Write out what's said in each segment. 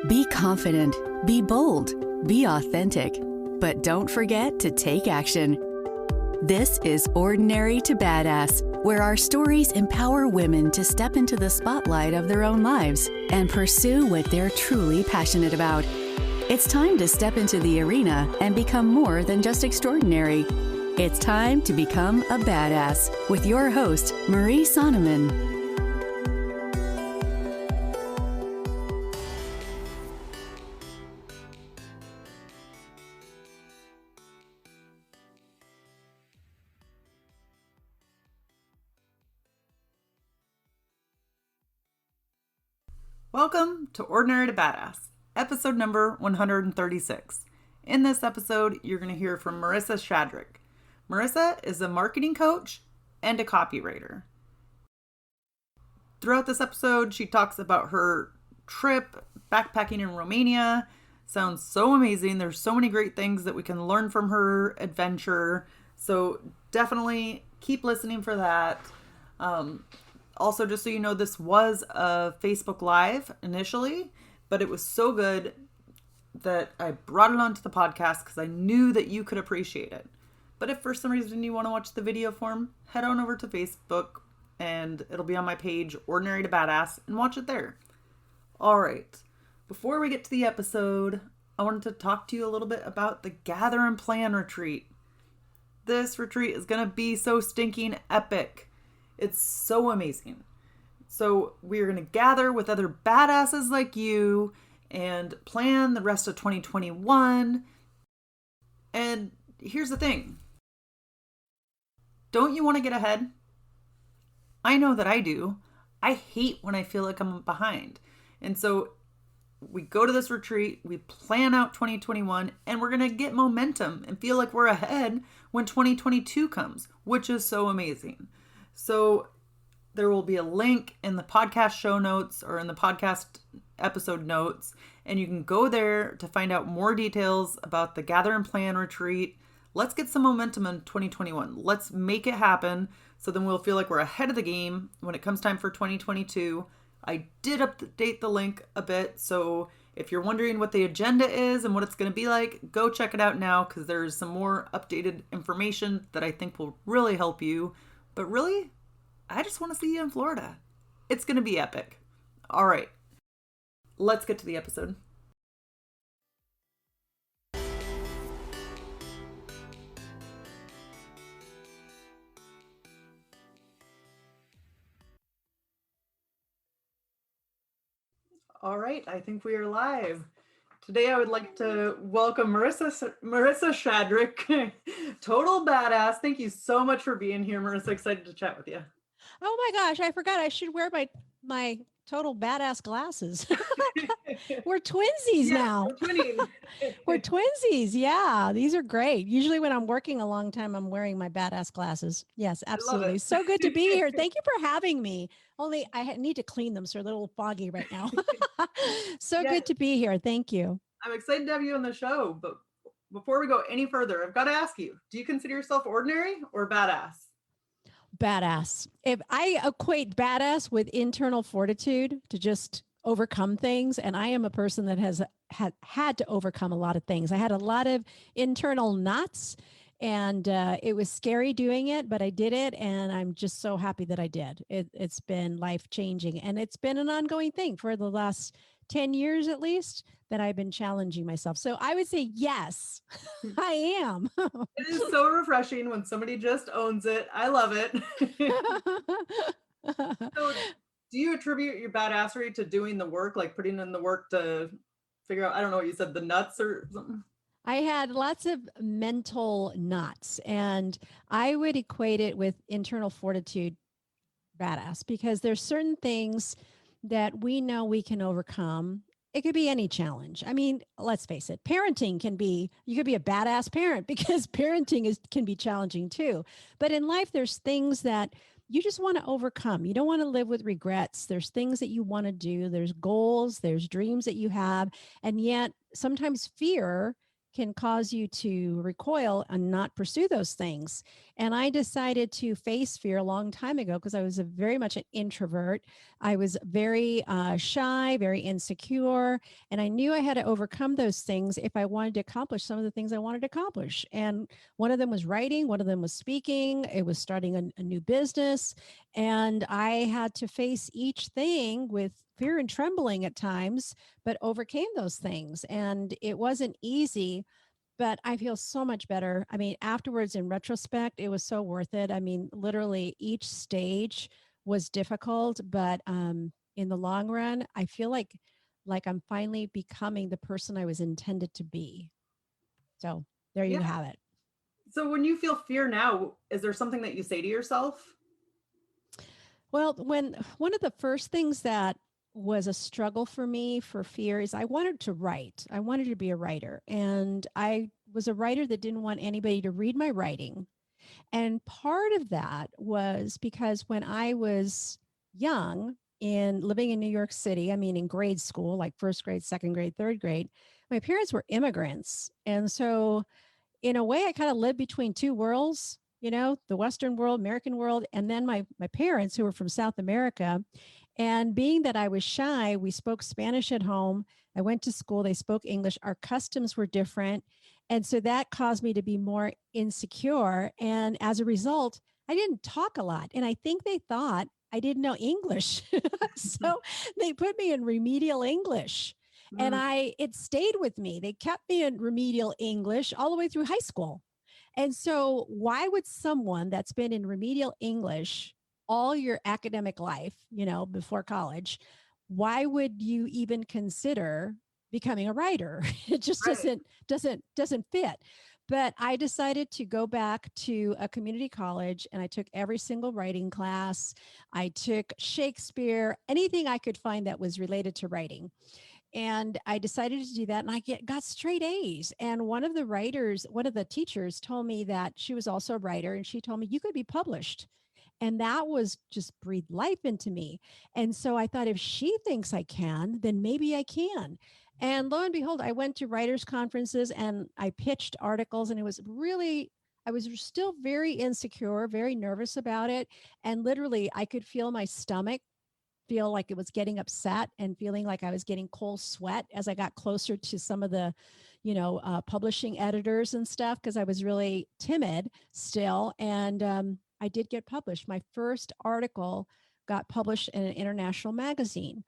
Be confident, be bold, be authentic, but don't forget to take action. This is Ordinary to Badass, where our stories empower women to step into the spotlight of their own lives and pursue what they're truly passionate about. It's time to step into the arena and become more than just extraordinary. It's time to become a badass with your host, Marisa Shadrick. Welcome to Ordinary to Badass, episode number 136. In this episode, you're going to hear from Marisa Shadrick. Marisa is a marketing coach and a copywriter. Throughout this episode, she talks about her trip backpacking in Romania. Sounds so amazing. There's so many great things that we can learn from her adventure. So definitely keep listening for that. Also, just so you know, this was a Facebook Live initially, but it was so good that I brought it onto the podcast because I knew that you could appreciate it. But if for some reason you want to watch the video form, head on over to Facebook and it'll be on my page, Ordinary to Badass, and watch it there. All right. Before we get to the episode, I wanted to talk to you a little bit about the Gather and Plan retreat. This retreat is going to be so stinking epic. It's so amazing. So we're going to gather with other badasses like you and plan the rest of 2021. And here's the thing. Don't you want to get ahead? I know that I do. I hate when I feel like I'm behind. And so we go to this retreat, we plan out 2021, and we're going to get momentum and feel like we're ahead when 2022 comes, which is so amazing. So there will be a link in the podcast show notes or in the podcast episode notes, and you can go there to find out more details about the Gather and Plan retreat. Let's get some momentum in 2021. Let's make it happen so then we'll feel like we're ahead of the game when it comes time for 2022. I did update the link a bit, so if you're wondering what the agenda is and what it's going to be like, go check it out now because there's some more updated information that I think will really help you. But really, I just want to see you in Florida. It's going to be epic. All right, let's get to the episode. All right, I think we are live. Today, I would like to welcome Marisa Shadrick, total badass. Thank you so much for being here, Marisa. Excited to chat with you. Oh my gosh, I forgot I should wear my total badass glasses. We're twinsies now. We're twinning. We're twinsies. Yeah, these are great. Usually when I'm working a long time, I'm wearing my badass glasses. Yes, absolutely. So good to be here. Thank you for having me. Only I need to clean them, so they're a little foggy right now. So good to be here. Thank you. I'm excited to have you on the show. But before we go any further, I've got to ask you, do you consider yourself ordinary or badass? Badass. If I equate badass with internal fortitude to just overcome things, and I am a person that has had to overcome a lot of things. I had a lot of internal knots, and it was scary doing it, but I did it, and I'm just so happy that I did. It's been life-changing, and it's been an ongoing thing for the last 10 years at least that I've been challenging myself. So I would say, yes, I am. It is so refreshing when somebody just owns it. I love it. So do you attribute your badassery to doing the work, like putting in the work to figure out, I don't know what you said, the nuts or something? I had lots of mental knots, and I would equate it with internal fortitude badass, because there's certain things that we know we can overcome. It could be any challenge. I mean, let's face it, parenting you could be a badass parent because parenting can be challenging too. But in life, there's things that you just want to overcome. You don't want to live with regrets. There's things that you want to do. There's goals, there's dreams that you have. And yet sometimes fear can cause you to recoil and not pursue those things. And I decided to face fear a long time ago because I was very much an introvert. I was very shy, very insecure, and I knew I had to overcome those things if I wanted to accomplish some of the things I wanted to accomplish. And one of them was writing, one of them was speaking, it was starting a new business. And I had to face each thing with fear and trembling at times, but overcame those things. And it wasn't easy, but I feel so much better. I mean, afterwards, in retrospect, it was so worth it. I mean, literally each stage was difficult, but in the long run, I feel like I'm finally becoming the person I was intended to be. So there you Yeah. have it. So when you feel fear now, is there something that you say to yourself? Well, when one of the first things that was a struggle for me for fear is I wanted to write. I wanted to be a writer. And I was a writer that didn't want anybody to read my writing. And part of that was because when I was young in living in New York City, I mean, in grade school, like first grade, second grade, third grade, my parents were immigrants. And so in a way, I kind of lived between two worlds, you know, the Western world, American world, and then my parents who were from South America. And being that I was shy, we spoke Spanish at home. I went to school, they spoke English. Our customs were different. And so that caused me to be more insecure. And as a result, I didn't talk a lot. And I think they thought I didn't know English. So they put me in remedial English. And Mm, it stayed with me. They kept me in remedial English all the way through high school. And so, why would someone that's been in remedial English all your academic life, you know, before college, why would you even consider becoming a writer? It just right. doesn't fit. But I decided to go back to a community college and I took every single writing class. I took Shakespeare, anything I could find that was related to writing. And I decided to do that and got straight A's. And one of the teachers told me that she was also a writer and she told me you could be published. And that was just breathed life into me. And so I thought if she thinks I can, then maybe I can. And lo and behold, I went to writers' conferences and I pitched articles, and I was still very insecure, very nervous about it. And literally, I could feel my stomach feel like it was getting upset and feeling like I was getting cold sweat as I got closer to some of the, publishing editors and stuff, because I was really timid still. And I did get published. My first article got published in an international magazine.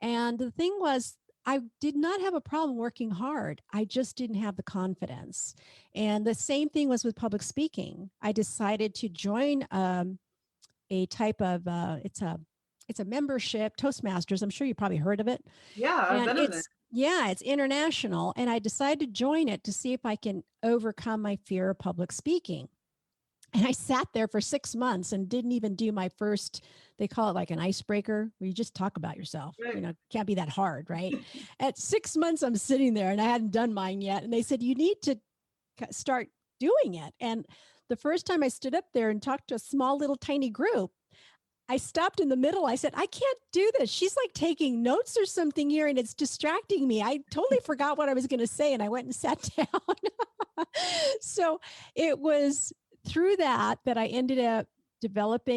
And the thing was, I did not have a problem working hard. I just didn't have the confidence. And the same thing was with public speaking. I decided to join a type of it's a membership, Toastmasters. I'm sure you probably heard of it. Yeah, I've And been in it. it's international. And I decided to join it to see if I can overcome my fear of public speaking. And I sat there for 6 months and didn't even do my first, they call it like an icebreaker, where you just talk about yourself. Right. Can't be that hard, right? At 6 months, I'm sitting there and I hadn't done mine yet. And they said, you need to start doing it. And the first time I stood up there and talked to a small little tiny group, I stopped in the middle. I said, I can't do this. She's like taking notes or something here and it's distracting me. I totally forgot what I was going to say. And I went and sat down. So it was through that I ended up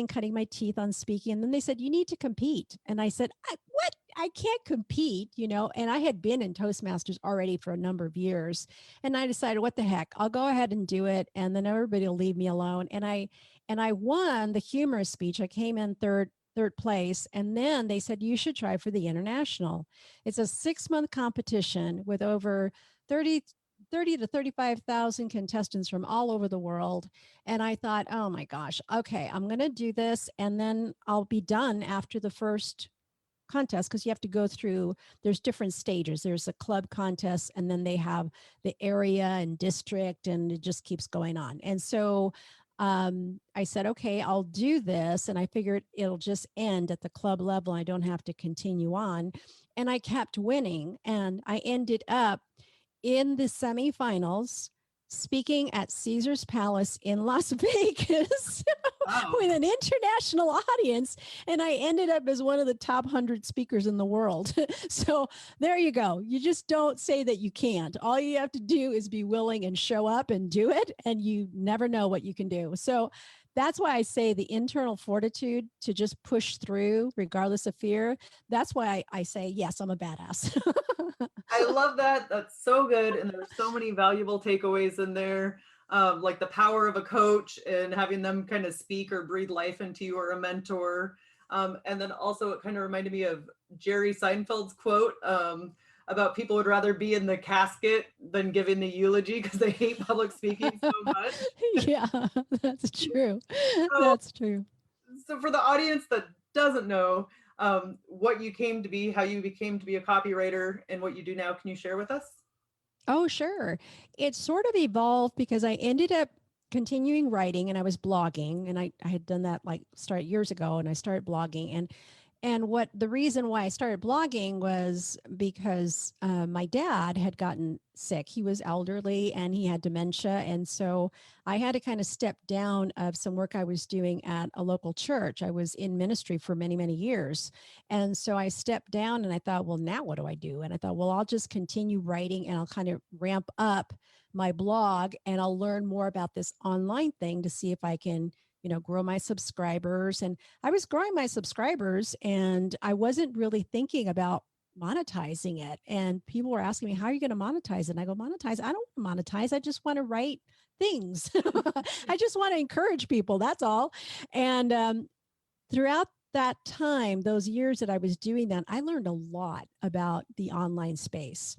cutting my teeth on speaking. And then they said, you need to compete. And I said, what? I can't compete, and I had been in Toastmasters already for a number of years. And I decided, what the heck, I'll go ahead and do it. And then everybody will leave me alone. And I won the humorous speech. I came in third place. And then they said, you should try for the international. It's a 6-month competition with over 30 to 35,000 contestants from all over the world. And I thought, oh my gosh, okay, I'm going to do this. And then I'll be done after the first contest, because you have to go through, there's different stages. There's a club contest, and then they have the area and district, and it just keeps going on. And so I said, okay, I'll do this. And I figured it'll just end at the club level. I don't have to continue on. And I kept winning. And I ended up in the semifinals, speaking at Caesar's Palace in Las Vegas Wow. with an international audience. And I ended up as one of the top 100 speakers in the world. So there you go. You just don't say that you can't. All you have to do is be willing and show up and do it. And you never know what you can do. So that's why I say the internal fortitude to just push through regardless of fear. That's why I say, yes, I'm a badass. I love that. That's so good. And there's so many valuable takeaways in there. Like the power of a coach and having them kind of speak or breathe life into you, or a mentor. And then also it kind of reminded me of Jerry Seinfeld's quote about people would rather be in the casket than giving the eulogy because they hate public speaking so much. Yeah, that's true. So, That's true. so for the audience that doesn't know what you came to be, how you became to be a copywriter, and what you do now, can you share with us? Oh, sure. It sort of evolved because I ended up continuing writing and I was blogging, and I had done that like start years ago, and I started blogging. And what the reason why I started blogging was because my dad had gotten sick. He was elderly and he had dementia. And so I had to kind of step down of some work I was doing at a local church. I was in ministry for many, many years. And so I stepped down and I thought, well, now what do I do? And I thought, well, I'll just continue writing and I'll kind of ramp up my blog and I'll learn more about this online thing to see if I can, grow my subscribers. And I was growing my subscribers and I wasn't really thinking about monetizing it. And people were asking me, how are you going to monetize it? And I go, monetize? I don't want to monetize. I just want to write things. I just want to encourage people. That's all. And throughout that time, those years that I was doing that, I learned a lot about the online space.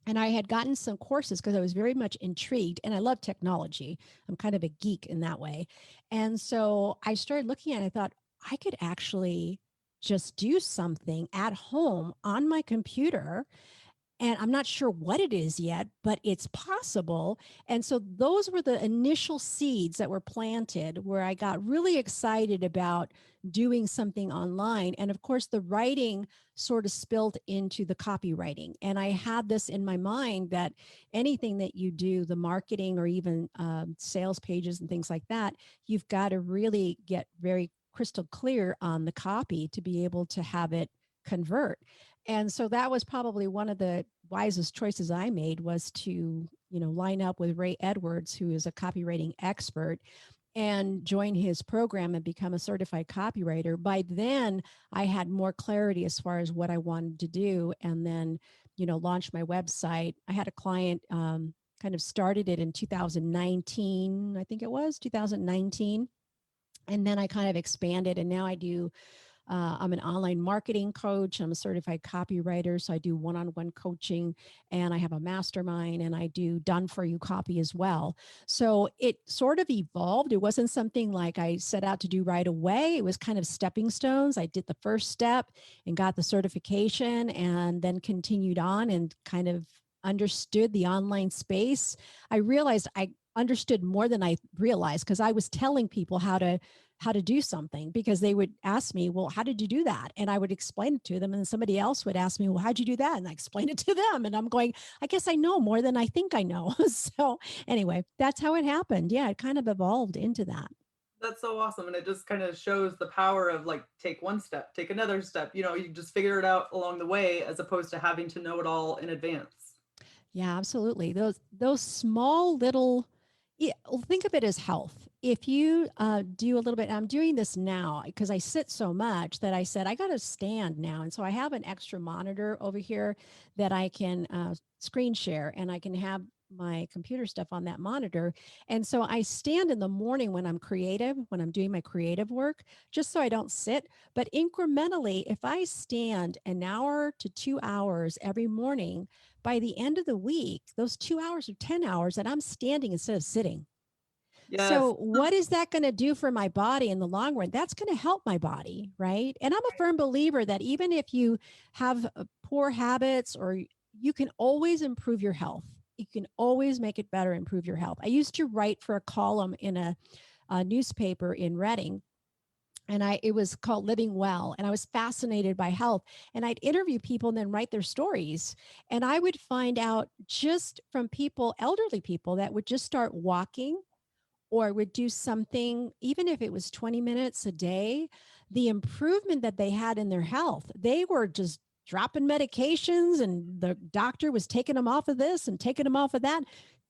And I had gotten some courses because I was very much intrigued and I love technology. I'm kind of a geek in that way. And so I started looking at it. I thought I could actually just do something at home on my computer, and I'm not sure what it is yet, but it's possible. And so those were the initial seeds that were planted where I got really excited about doing something online. And of course, the writing sort of spilled into the copywriting. And I had this in my mind that anything that you do, the marketing or even sales pages and things like that, you've got to really get very crystal clear on the copy to be able to have it convert. And so that was probably one of the wisest choices I made, was to, line up with Ray Edwards, who is a copywriting expert, and join his program and become a certified copywriter. By then, I had more clarity as far as what I wanted to do, and then, launched my website. I had a client kind of started it in 2019, I think it was 2019. And then I kind of expanded, and now I do I'm an online marketing coach. I'm a certified copywriter. So I do one-on-one coaching, and I have a mastermind, and I do done for you copy as well. So it sort of evolved. It wasn't something like I set out to do right away. It was kind of stepping stones. I did the first step and got the certification, and then continued on and kind of understood the online space. I realized I understood more than I realized, because I was telling people how to do something, because they would ask me, well, how did you do that? And I would explain it to them. And somebody else would ask me, well, how'd you do that? And I explained it to them. And I'm going, I guess I know more than I think I know. So anyway, that's how it happened. Yeah, it kind of evolved into that. That's so awesome. And it just kind of shows the power of like, take one step, take another step, you just figure it out along the way, as opposed to having to know it all in advance. Yeah, absolutely. Those small little, yeah, think of it as health. If you do a little bit, I'm doing this now because I sit so much that I said, I got to stand now. And so I have an extra monitor over here that I can screen share, and I can have my computer stuff on that monitor. And so I stand in the morning when I'm creative, when I'm doing my creative work, just so I don't sit. But incrementally, if I stand an hour to 2 hours every morning, by the end of the week, those 2 hours or 10 hours that I'm standing instead of sitting. Yes. So, what is that going to do for my body in the long run? That's going to help my body, right? And I'm a firm believer that even if you have poor habits, or you can always improve your health, you can always make it better, improve your health. I used to write for a column in a newspaper in Reading, And it was called Living Well. And I was fascinated by health. And I'd interview people and then write their stories. And I would find out just from people, elderly people that would just start walking or would do something, even if it was 20 minutes a day, the improvement that they had in their health. They were just dropping medications and the doctor was taking them off of this and taking them off of that,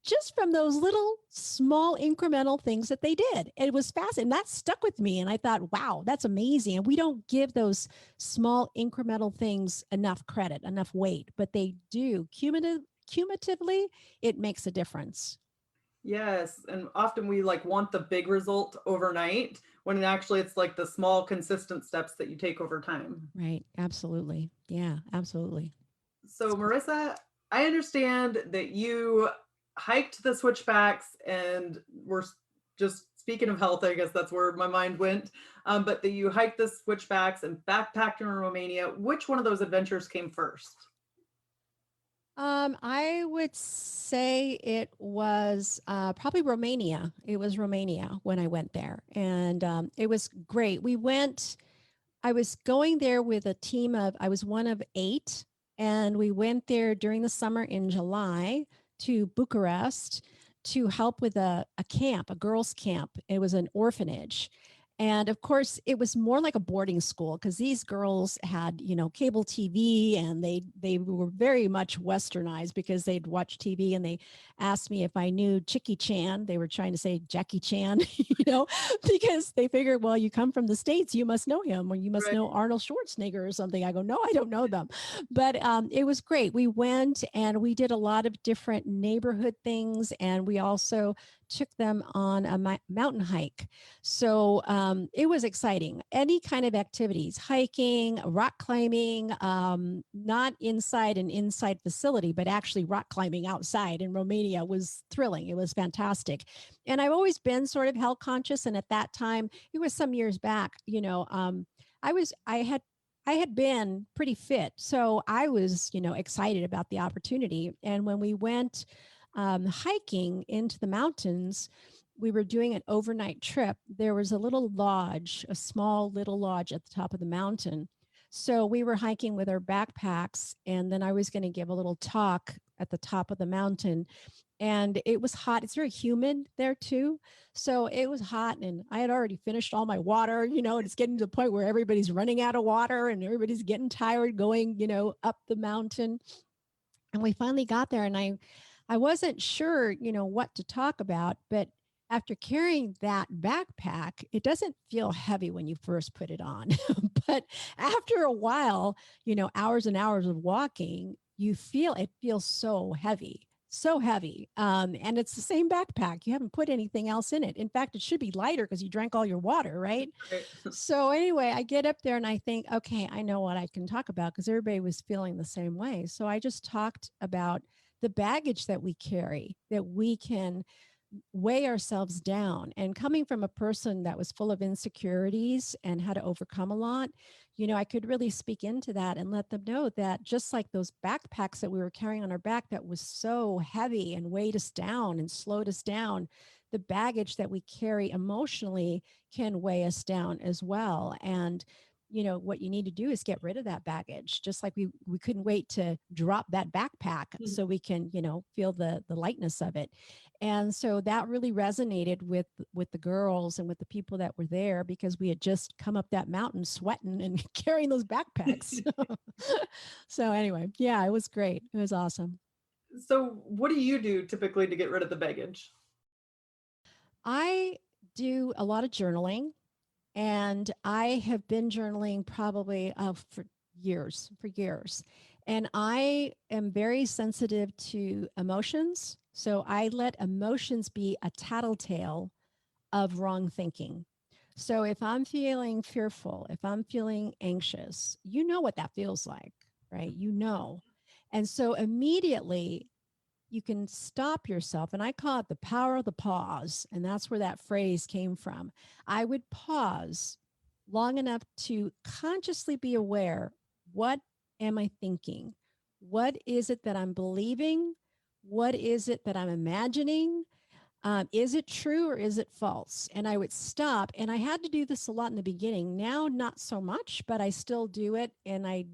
just from those little small incremental things that they did. It was fascinating. That stuck with me. And I thought, wow, that's amazing. And we don't give those small incremental things enough credit, enough weight, but they do. Cumulatively, it makes a difference. Yes, and often we like want the big result overnight when actually it's like the small consistent steps that you take over time. Right. Absolutely. Yeah, absolutely. So Marissa, I understand that you hiked the switchbacks and we're just speaking of health, I guess that's where my mind went. But that you hiked the switchbacks and backpacked in Romania. Which one of those adventures came first? I would say it was probably Romania. It was Romania when I went there, and it was great. I was going there with a team of, I was one of 8, and we went there during the summer in July to Bucharest to help with a camp, a girls' camp. It was an orphanage. And of course, it was more like a boarding school because these girls had, cable TV, and they were very much westernized because they'd watch TV, and they asked me if I knew Chicky Chan. They were trying to say Jackie Chan, because they figured, well, you come from the States, you must know him, or you must Right. know Arnold Schwarzenegger or something. I go, no, I don't know them. But it was great. We went and we did a lot of different neighborhood things, and we also took them on a mountain hike. So it was exciting. Any kind of activities, hiking, rock climbing, not inside an inside facility, but actually rock climbing outside in Romania was thrilling. It was fantastic. And I've always been sort of health conscious. And at that time, it was some years back, I had been pretty fit. So I was, excited about the opportunity. And when we went hiking into the mountains, we were doing an overnight trip. There was a little lodge, a small little lodge at the top of the mountain. So we were hiking with our backpacks, and then I was going to give a little talk at the top of the mountain. And it was hot. It's very humid there too. So it was hot, and I had already finished all my water, and it's getting to the point where everybody's running out of water and everybody's getting tired going, up the mountain. And we finally got there, and I wasn't sure, what to talk about, but after carrying that backpack, it doesn't feel heavy when you first put it on. But after a while, hours and hours of walking, it feels so heavy, so heavy. And it's the same backpack. You haven't put anything else in it. In fact, it should be lighter because you drank all your water, right? So anyway, I get up there and I think, okay, I know what I can talk about because everybody was feeling the same way. So I just talked about the baggage that we carry, that we can weigh ourselves down. And coming from a person that was full of insecurities and had to overcome a lot, I could really speak into that and let them know that just like those backpacks that we were carrying on our back that was so heavy and weighed us down and slowed us down, the baggage that we carry emotionally can weigh us down as well. And what you need to do is get rid of that baggage, just like we couldn't wait to drop that backpack so we can feel the lightness of it. And so that really resonated with the girls and with the people that were there, because we had just come up that mountain sweating and carrying those backpacks. So anyway, yeah, it was great. It was awesome. So what do you do typically to get rid of the baggage? I do a lot of journaling. And I have been journaling probably for years. And I am very sensitive to emotions. So I let emotions be a tattletale of wrong thinking. So if I'm feeling fearful, if I'm feeling anxious, you know what that feels like, right? And so immediately you can stop yourself. And I call it the power of the pause. And that's where that phrase came from. I would pause long enough to consciously be aware, what am I thinking? What is it that I'm believing? What is it that I'm imagining? Is it true or is it false? And I would stop. And I had to do this a lot in the beginning. Now, not so much, but I still do it. And I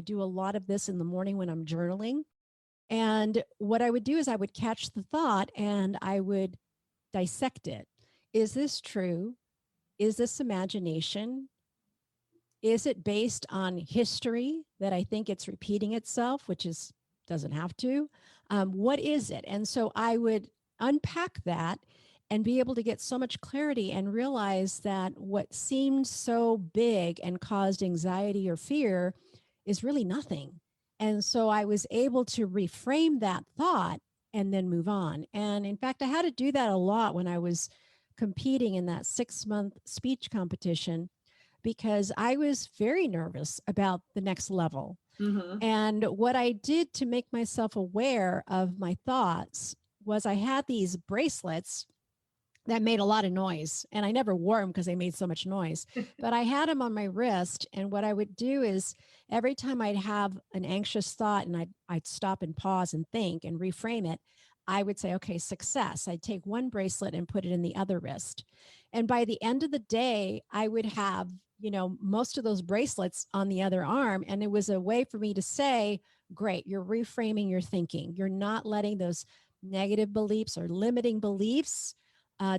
do a lot of this in the morning when I'm journaling. And what I would do is I would catch the thought and I would dissect it. Is this true? Is this imagination? Is it based on history that I think it's repeating itself, which is doesn't have to? What is it? And so I would unpack that and be able to get so much clarity and realize that what seemed so big and caused anxiety or fear is really nothing. And so I was able to reframe that thought and then move on. And in fact, I had to do that a lot when I was competing in that 6-month speech competition because I was very nervous about the next level. Mm-hmm. And what I did to make myself aware of my thoughts was I had these bracelets that made a lot of noise. And I never wore them because they made so much noise, but I had them on my wrist. And what I would do is every time I'd have an anxious thought and I'd stop and pause and think and reframe it, I would say, okay, success. I'd take one bracelet and put it in the other wrist. And by the end of the day, I would have, most of those bracelets on the other arm. And it was a way for me to say, great, you're reframing your thinking. You're not letting those negative beliefs or limiting beliefs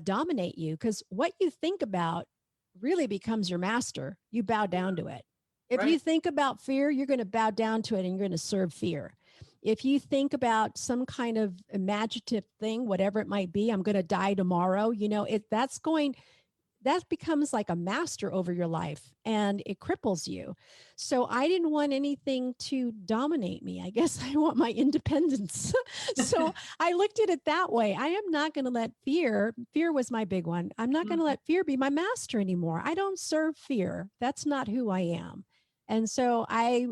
dominate you, because what you think about really becomes your master. You bow down to it. If you think about fear, you're going to bow down to it and you're going to serve fear. If you think about some kind of imaginative thing, whatever it might be, I'm going to die tomorrow, that becomes like a master over your life and it cripples you. So I didn't want anything to dominate me. I guess I want my independence. So I looked at it that way. I am not going to let fear was my big one. I'm not going to let fear be my master anymore. I don't serve fear. That's not who I am. And so I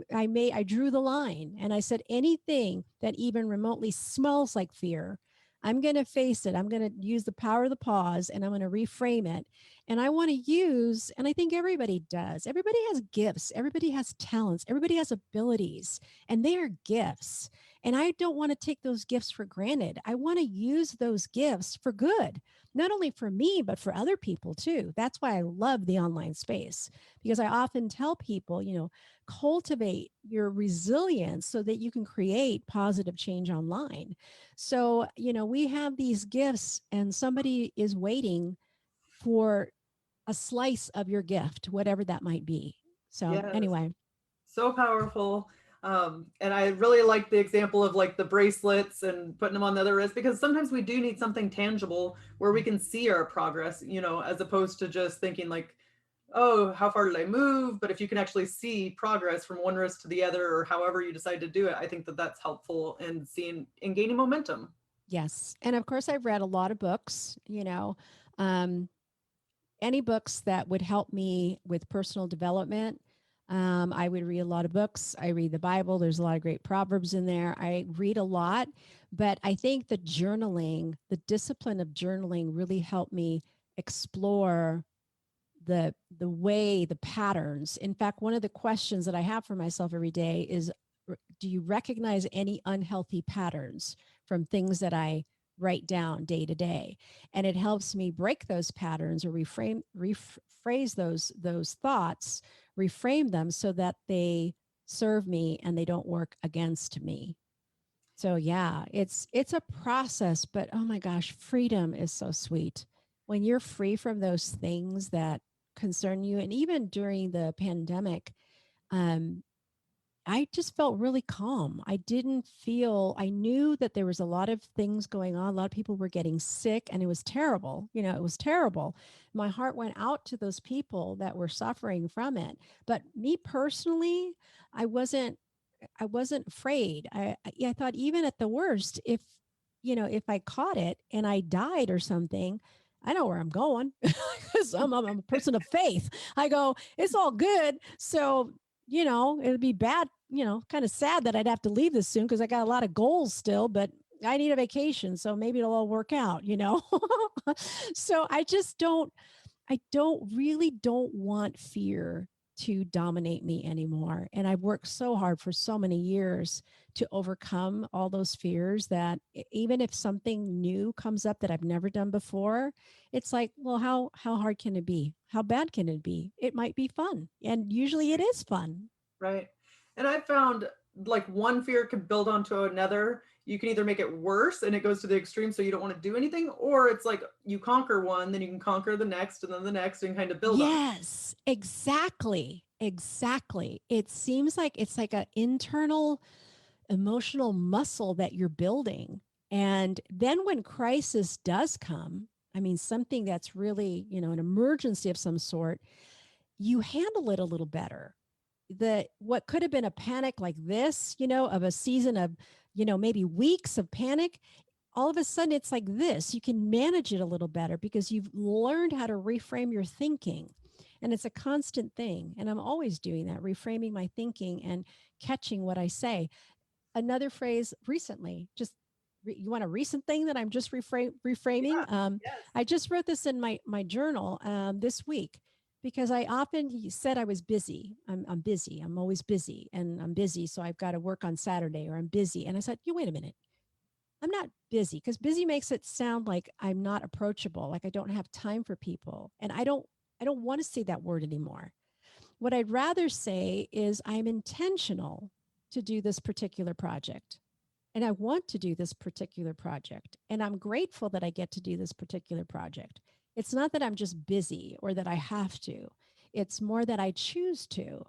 drew the line and I said, anything that even remotely smells like fear, I'm going to face it. I'm going to use the power of the pause and I'm going to reframe it. And I want to use, and I think everybody does, everybody has gifts, everybody has talents, everybody has abilities, and they are gifts. And I don't want to take those gifts for granted. I want to use those gifts for good, not only for me, but for other people too. That's why I love the online space, because I often tell people, cultivate your resilience so that you can create positive change online. So, we have these gifts and somebody is waiting for a slice of your gift, whatever that might be. So anyway. So powerful. And I really like the example of like the bracelets and putting them on the other wrist, because sometimes we do need something tangible where we can see our progress, as opposed to just thinking like, oh, how far did I move? But if you can actually see progress from one wrist to the other, or however you decide to do it, I think that that's helpful in seeing and gaining momentum. Yes. And of course, I've read a lot of books, any books that would help me with personal development. I would read a lot of books. I read the Bible. There's a lot of great proverbs in there. I read a lot, but I think the discipline of journaling really helped me explore the patterns. In fact, one of the questions that I have for myself every day is, do you recognize any unhealthy patterns from things that I write down day to day? And it helps me break those patterns or rephrase those thoughts, reframe them so that they serve me and they don't work against me. So yeah, it's a process, but oh my gosh, freedom is so sweet. When you're free from those things that concern you. And even during the pandemic, I just felt really calm. I knew that there was a lot of things going on. A lot of people were getting sick and it was terrible. It was terrible. My heart went out to those people that were suffering from it. But me personally, I wasn't afraid. I thought even at the worst, if I caught it and I died or something, I know where I'm going because I'm a person of faith. I go, it's all good. So, it'd be bad, kind of sad that I'd have to leave this soon because I got a lot of goals still, but I need a vacation. So maybe it'll all work out, So I don't want fear to dominate me anymore. And I've worked so hard for so many years to overcome all those fears that even if something new comes up that I've never done before, it's like, well, how hard can it be? How bad can it be? It might be fun. And usually it is fun. Right. And I found like one fear can build onto another. You can either make it worse and it goes to the extreme so you don't want to do anything, or it's like you conquer one, then you can conquer the next and then the next and kind of build on it. Yes, exactly. Exactly. It seems like it's like an internal emotional muscle that you're building. And then when crisis does come, I mean, something that's really, an emergency of some sort, you handle it a little better. What could have been a panic like this, of a season of, maybe weeks of panic, all of a sudden it's like this. You can manage it a little better because you've learned how to reframe your thinking. And it's a constant thing. And I'm always doing that, reframing my thinking and catching what I say. Another phrase recently, you want a recent thing that I'm just reframing? Yeah. Yes. I just wrote this in my journal this week because I often said I was busy. I'm busy. I'm always busy and I'm busy. So I've got to work on Saturday or I'm busy. And I said, you wait a minute. I'm not busy because busy makes it sound like I'm not approachable, like I don't have time for people. And I don't want to say that word anymore. What I'd rather say is I'm intentional to do this particular project. And I want to do this particular project. And I'm grateful that I get to do this particular project. It's not that I'm just busy or that I have to, it's more that I choose to.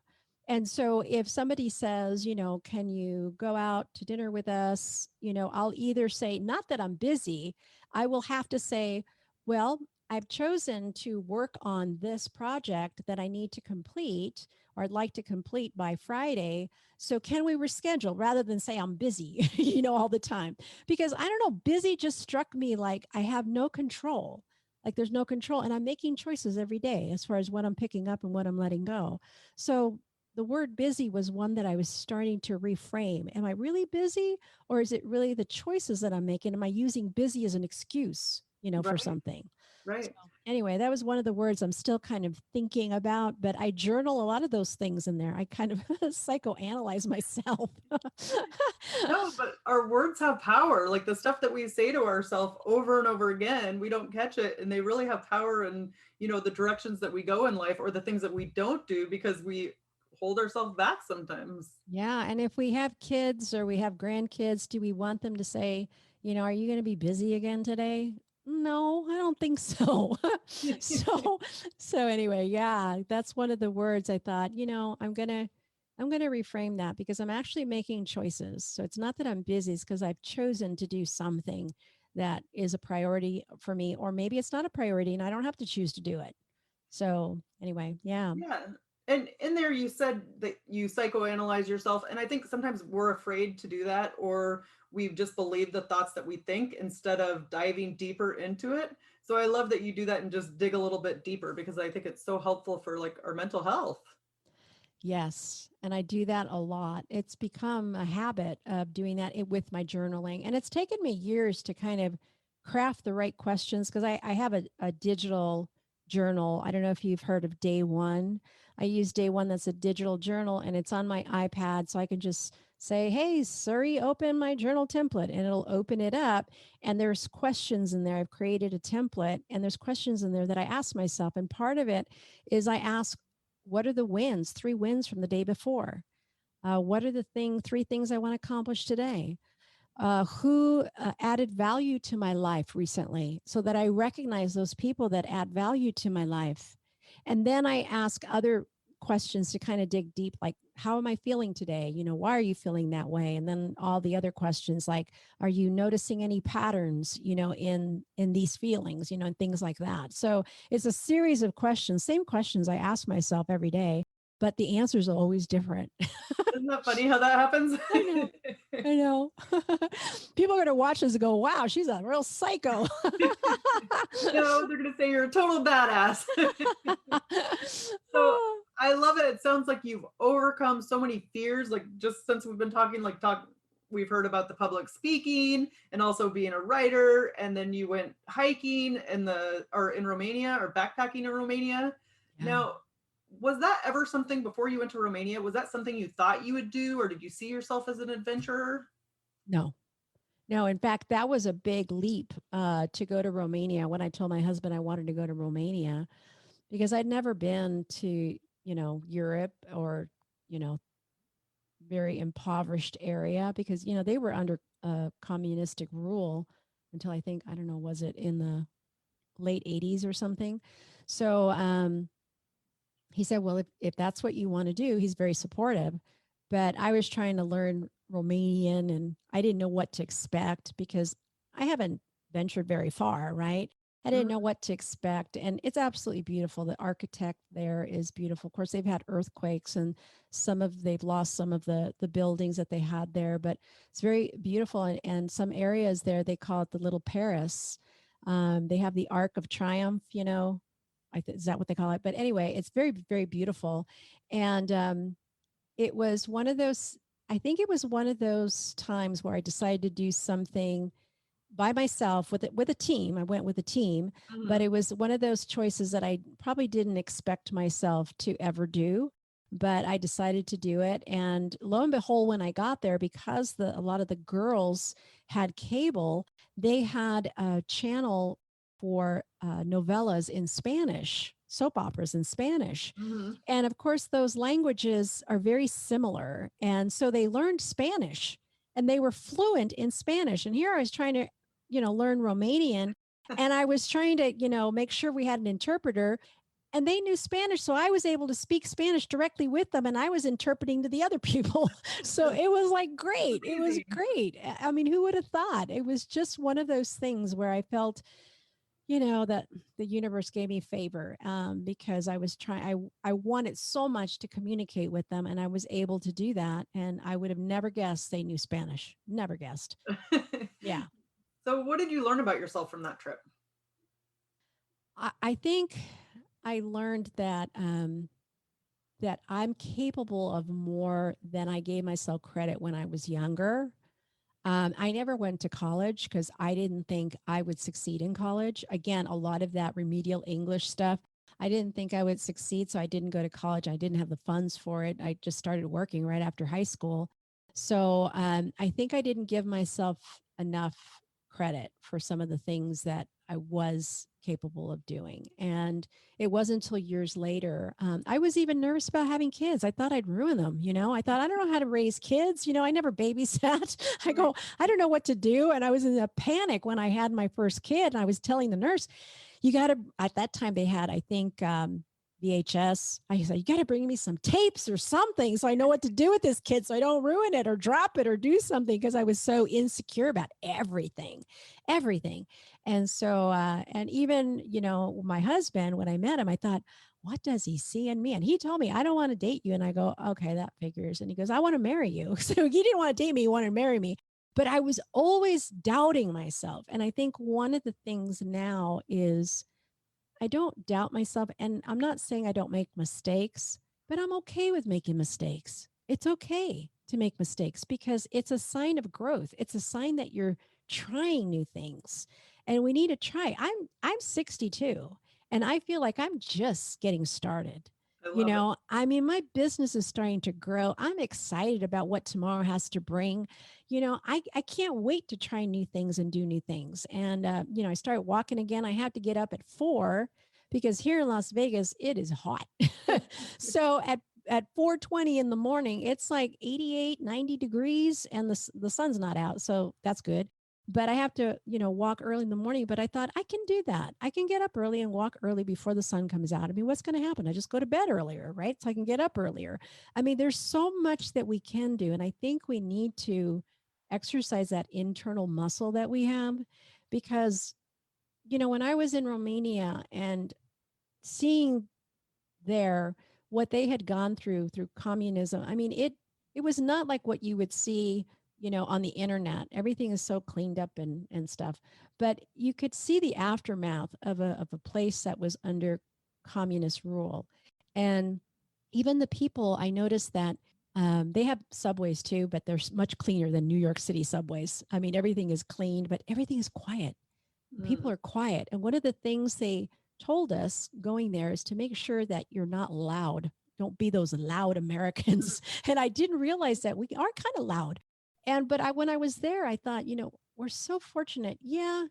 And so if somebody says, can you go out to dinner with us? I'll either say, not that I'm busy, I will have to say, well, I've chosen to work on this project that I need to complete or I'd like to complete by Friday. So can we reschedule rather than say I'm busy, all the time? Because I don't know, busy just struck me like I have no control. Like there's no control and I'm making choices every day as far as what I'm picking up and what I'm letting go. So the word busy was one that I was starting to reframe. Am I really busy or is it really the choices that I'm making? Am I using busy as an excuse, for Right. something? So Right. anyway, that was one of the words I'm still kind of thinking about, but I journal a lot of those things in there. I kind of psychoanalyze myself. No, but our words have power. Like the stuff that we say to ourselves over and over again, we don't catch it. And they really have power in, the directions that we go in life or the things that we don't do because we hold ourselves back sometimes. Yeah. And if we have kids or we have grandkids, do we want them to say, are you going to be busy again today? No, I don't think so. so so anyway, yeah, that's one of the words I thought, I'm going to reframe that because I'm actually making choices. So it's not that I'm busy, it's because I've chosen to do something that is a priority for me or maybe it's not a priority and I don't have to choose to do it. So anyway, yeah. Yeah. And in there, you said that you psychoanalyze yourself. And I think sometimes we're afraid to do that, or we've just believed the thoughts that we think instead of diving deeper into it. So I love that you do that and just dig a little bit deeper because I think it's so helpful for like our mental health. Yes, and I do that a lot. It's become a habit of doing that with my journaling. And it's taken me years to kind of craft the right questions because I have a digital journal. I don't know if you've heard of Day One. I use Day One, that's a digital journal, and it's on my iPad. So I can just say, hey, Siri, open my journal template, and it'll open it up. And there's questions in there. I've created a template, and there's questions in there that I ask myself. And part of it is I ask, what are the wins, 3 wins from the day before? What are the three things I want to accomplish today? Who added value to my life recently so that I recognize those people that add value to my life. And then I ask other questions to kind of dig deep, like, how am I feeling today? Why are you feeling that way? And then all the other questions like, are you noticing any patterns, in these feelings, and things like that. So it's a series of questions, same questions I ask myself every day, but the answers are always different. Isn't that funny how that happens? I know. I know. People are going to watch this and go, wow, she's a real psycho. No, they're going to say you're a total badass. So I love it. It sounds like you've overcome so many fears. Like just since we've been talking, we've heard about the public speaking and also being a writer. And then you went hiking in Romania or backpacking in Romania. Yeah. Now, Was that ever something before you went to Romania? Was that something you thought you would do, or did you see yourself as an adventurer? No, no. In fact, that was a big leap to go to Romania when I told my husband I wanted to go to Romania because I'd never been to, Europe or, you know, very impoverished area because, they were under communistic rule until I think, I don't know, was it in the late 80s or something? So, he said, well, if that's what you want to do, he's very supportive. But I was trying to learn Romanian and I didn't know what to expect because I haven't ventured very far, right? I didn't know Mhm. what to expect. And it's absolutely beautiful. The architect there is beautiful. Of course, they've had earthquakes and they've lost some of the buildings that they had there, but it's very beautiful. And some areas there, they call it the Little Paris. They have the Arc of Triumph, is that what they call it? But anyway, it's very, very beautiful. And it was one of those, I think it was one of those times where I decided to do something by myself with a team. I went with a team, but Mhm. it was one of those choices that I probably didn't expect myself to ever do. But I decided to do it. And lo and behold, when I got there, because a lot of the girls had cable, they had a channel for novellas in Spanish, soap operas in Spanish. Mhm. And of course, those languages are very similar. And so they learned Spanish and they were fluent in Spanish. And here I was trying to, learn Romanian. And I was trying to, make sure we had an interpreter and they knew Spanish. So I was able to speak Spanish directly with them and I was interpreting to the other people. So That's it was like great. It was amazing. great. I mean, who would have thought? It was just one of those things where I felt that the universe gave me favor because I was trying, I wanted so much to communicate with them and I was able to do that. And I would have never guessed they knew Spanish. Never guessed. Yeah. So, what did you learn about yourself from that trip? I think I learned that I'm capable of more than I gave myself credit when I was younger. I never went to college because I didn't think I would succeed in college. Again, a lot of that remedial English stuff. I didn't think I would succeed, so I didn't go to college. I didn't have the funds for it. I just started working right after high school. So I think I didn't give myself enough credit for some of the things that I was capable of doing. And it wasn't until years later, I was even nervous about having kids. I thought I'd ruin them. I thought, I don't know how to raise kids. I never babysat. I Right. go, I don't know what to do. And I was in a panic when I had my first kid. And I was telling the nurse, you got to, at that time they had, I think, VHS. I said, you got to bring me some tapes or something so I know what to do with this kid so I don't ruin it or drop it or do something because I was so insecure about everything, everything. And so, and even, my husband, when I met him, I thought, what does he see in me? And he told me, I don't want to date you. And I go, okay, that figures. And he goes, I want to marry you. So he didn't want to date me. He wanted to marry me. But I was always doubting myself. And I think one of the things now is I don't doubt myself. And I'm not saying I don't make mistakes, but I'm okay with making mistakes. It's okay to make mistakes because it's a sign of growth. It's a sign that you're trying new things. And we need to try. I'm 62 and I feel like I'm just getting started. I love it. I mean, my business is starting to grow. I'm excited about what tomorrow has to bring. I can't wait to try new things and do new things. And, I started walking again. I have to get up at 4 because here in Las Vegas, it is hot. So at 4:20 in the morning, it's like 88, 90 degrees and the sun's not out. So that's good. But I have to, walk early in the morning. But I thought I can do that. I can get up early and walk early before the sun comes out. I mean, what's going to happen? I just go to bed earlier, right? So I can get up earlier. I mean, there's so much that we can do. And I think we need to exercise that internal muscle that we have because, when I was in Romania and seeing there what they had gone through communism, I mean, it was not like what you would see, on the internet. Everything is so cleaned up and stuff, but you could see the aftermath of a place that was under communist rule. And even the people, I noticed that they have subways too, but they're much cleaner than New York City subways. I mean, everything is cleaned, but everything is quiet. People Mm. are quiet. And one of the things they told us going there is to make sure that you're not loud. Don't be those loud Americans. And I didn't realize that we are kind of loud. When I was there, I thought, we're so fortunate. Yeah,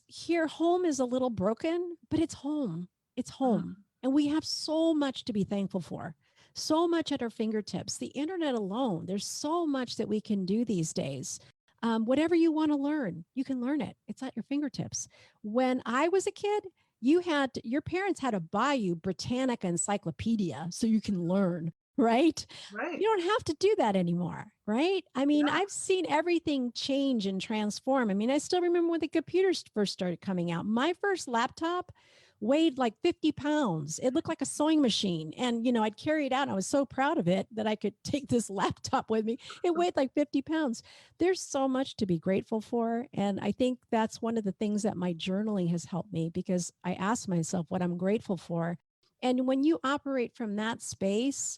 here home is a little broken, but it's home. It's home. And we have so much to be thankful for. So much at our fingertips. The internet alone, there's so much that we can do these days. Whatever you want to learn, you can learn it. It's at your fingertips. When I was a kid, your parents had to buy you Britannica encyclopedia so you can learn, right? Right. You don't have to do that anymore, right? I mean, Yeah. I've seen everything change and transform. I mean, I still remember when the computers first started coming out. My first laptop weighed like 50 pounds. It looked like a sewing machine. And, I'd carry it out. And I was so proud of it that I could take this laptop with me. It weighed like 50 pounds. There's so much to be grateful for. And I think that's one of the things that my journaling has helped me, because I ask myself what I'm grateful for. And when you operate from that space,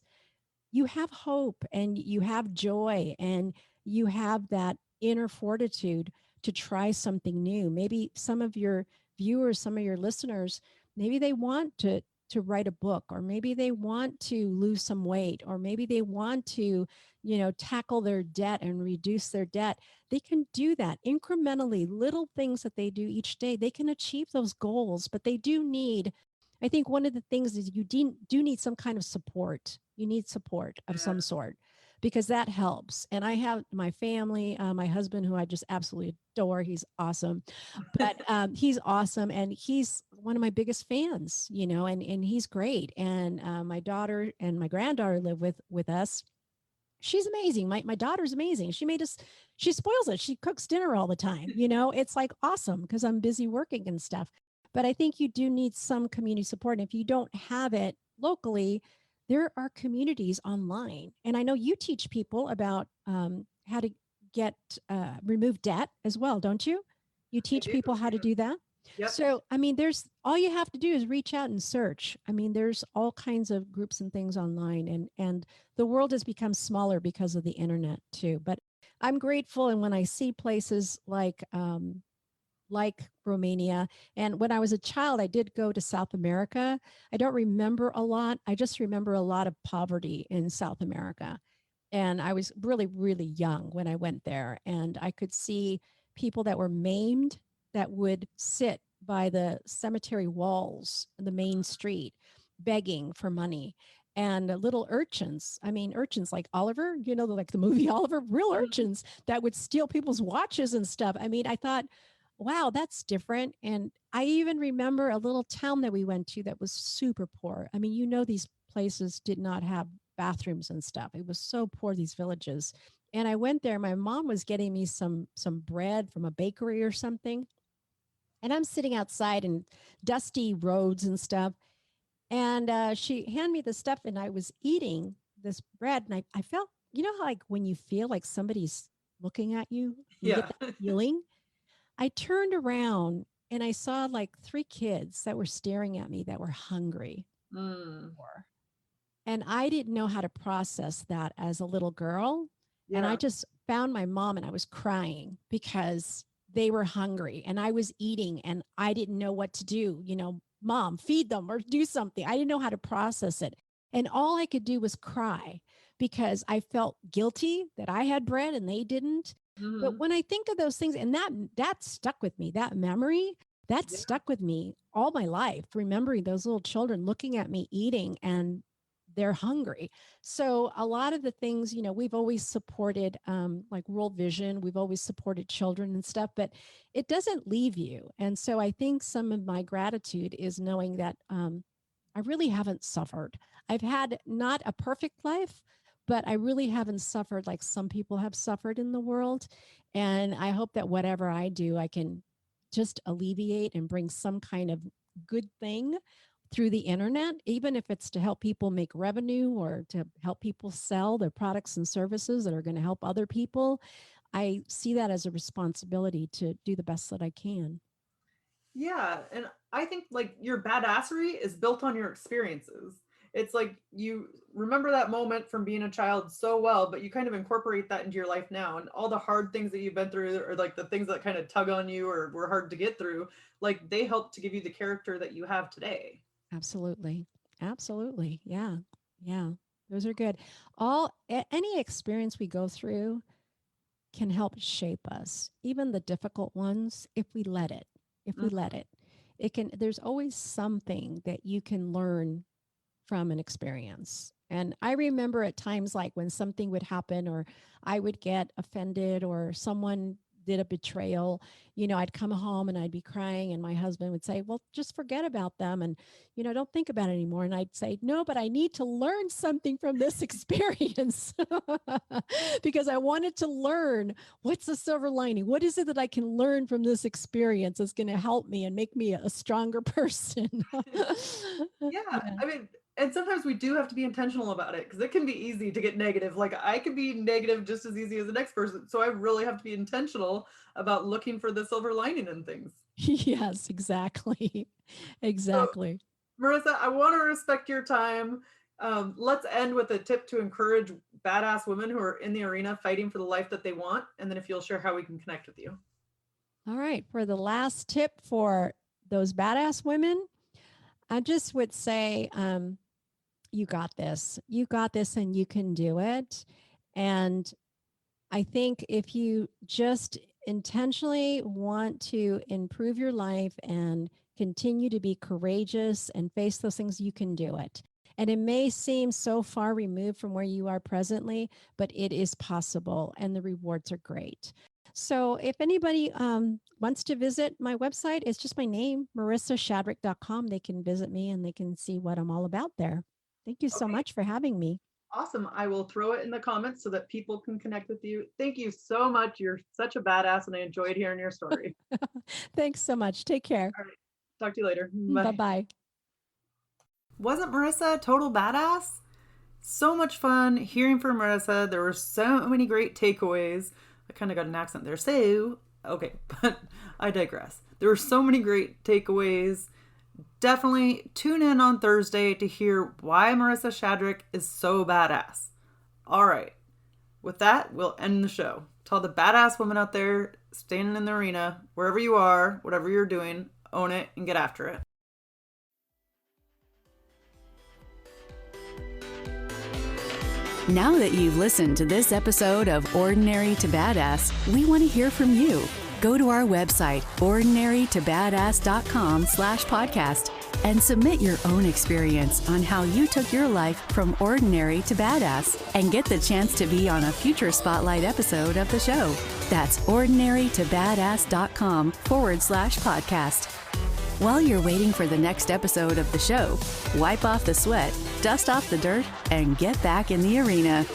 you have hope and you have joy and you have that inner fortitude to try something new. Maybe some of your viewers, some of your listeners, maybe they want to write a book, or maybe they want to lose some weight, or maybe they want to, tackle their debt and reduce their debt. They can do that incrementally, little things that they do each day. They can achieve those goals, but they do need, I think one of the things is you do need some kind of support. You need support of some sort, because that helps. And I have my family, my husband, who I just absolutely adore. He's awesome, but he's awesome. And he's one of my biggest fans, and he's great. And my daughter and my granddaughter live with us. She's amazing. My daughter's amazing. She spoils it. She cooks dinner all the time. It's like awesome because I'm busy working and stuff. But I think you do need some community support. And if you don't have it locally, there are communities online. And I know you teach people about how to remove debt as well, don't you? You teach people how to do that. Yep. So, I mean, there's all you have to do is reach out and search. I mean, there's all kinds of groups and things online, and the world has become smaller because of the internet too. But I'm grateful. And when I see places like Romania. And when I was a child, I did go to South America. I don't remember a lot. I just remember a lot of poverty in South America. And I was really, really young when I went there. And I could see people that were maimed that would sit by the cemetery walls, the main street, begging for money. And little urchins, I mean, urchins like Oliver, like the movie Oliver, real urchins that would steal people's watches and stuff. I mean, I thought, wow, that's different. And I even remember a little town that we went to that was super poor. I mean, these places did not have bathrooms and stuff. It was so poor, these villages. And I went there. My mom was getting me some bread from a bakery or something. And I'm sitting outside in dusty roads and stuff. And she handed me the stuff, and I was eating this bread. And I felt, how like when you feel like somebody's looking at you, you get that feeling. I turned around and I saw like 3 kids that were staring at me that were hungry. And I didn't know how to process that as a little girl. And I just found my mom and I was crying because they were hungry and I was eating and I didn't know what to do. Mom, feed them or do something. I didn't know how to process it. And all I could do was cry because I felt guilty that I had bread and they didn't. But when I think of those things, and that stuck with me, that memory, that stuck with me all my life, remembering those little children looking at me eating and they're hungry. So a lot of the things, we've always supported like World Vision, we've always supported children and stuff, but it doesn't leave you. And so I think some of my gratitude is knowing that I really haven't suffered. I've had not a perfect life, but I really haven't suffered like some people have suffered in the world. And I hope that whatever I do, I can just alleviate and bring some kind of good thing through the internet, even if it's to help people make revenue or to help people sell their products and services that are going to help other people. I see that as a responsibility to do the best that I can. Yeah. And I think like your badassery is built on your experiences. it's like you remember that moment from being a child so well, but you kind of incorporate that into your life now, and all the hard things that you've been through, or like the things that kind of tug on you or were hard to get through, like they help to give you the character that you have today. Absolutely. Absolutely. Yeah. Yeah. Those are good. Any experience we go through can help shape us, even the difficult ones, if we let it. If we let it, there's always something that you can learn from an experience. And I remember at times like when something would happen or I would get offended or someone did a betrayal, I'd come home and I'd be crying and my husband would say, well, just forget about them and, don't think about it anymore. And I'd say, no, but I need to learn something from this experience because I wanted to learn what's the silver lining. What is it that I can learn from this experience that's going to help me and make me a stronger person? Yeah. I mean, and sometimes we do have to be intentional about it because it can be easy to get negative. Like I can be negative just as easy as the next person. So I really have to be intentional about looking for the silver lining in things. Yes, exactly. Exactly. So, Marisa, I want to respect your time. Let's end with a tip to encourage badass women who are in the arena fighting for the life that they want. And then if you'll share how we can connect with you. All right. For the last tip for those badass women, I just would say, you got this. You got this and you can do it. And I think if you just intentionally want to improve your life and continue to be courageous and face those things, you can do it. And it may seem so far removed from where you are presently, but it is possible and the rewards are great. So if anybody wants to visit my website, it's just my name, marisashadrick.com. They can visit me and they can see what I'm all about there. Thank you so much for having me. Awesome. I will throw it in the comments so that people can connect with you. Thank you so much. You're such a badass and I enjoyed hearing your story. Thanks so much. Take care. All right. Talk to you later. Bye-bye. Wasn't Marisa a total badass? So much fun hearing from Marisa. There were so many great takeaways. I kind of got an accent there. So, okay, but I digress. There were so many great takeaways. Definitely tune in on Thursday to hear why Marisa Shadrick is so badass. All right. With that, we'll end the show. To all the badass women out there standing in the arena, wherever you are, whatever you're doing, own it and get after it. Now that you've listened to this episode of Ordinary to Badass, we want to hear from you. Go to our website, ordinarytobadass.com/podcast, and submit your own experience on how you took your life from ordinary to badass and get the chance to be on a future Spotlight episode of the show. That's ordinarytobadass.com/podcast. While you're waiting for the next episode of the show, wipe off the sweat, dust off the dirt, and get back in the arena.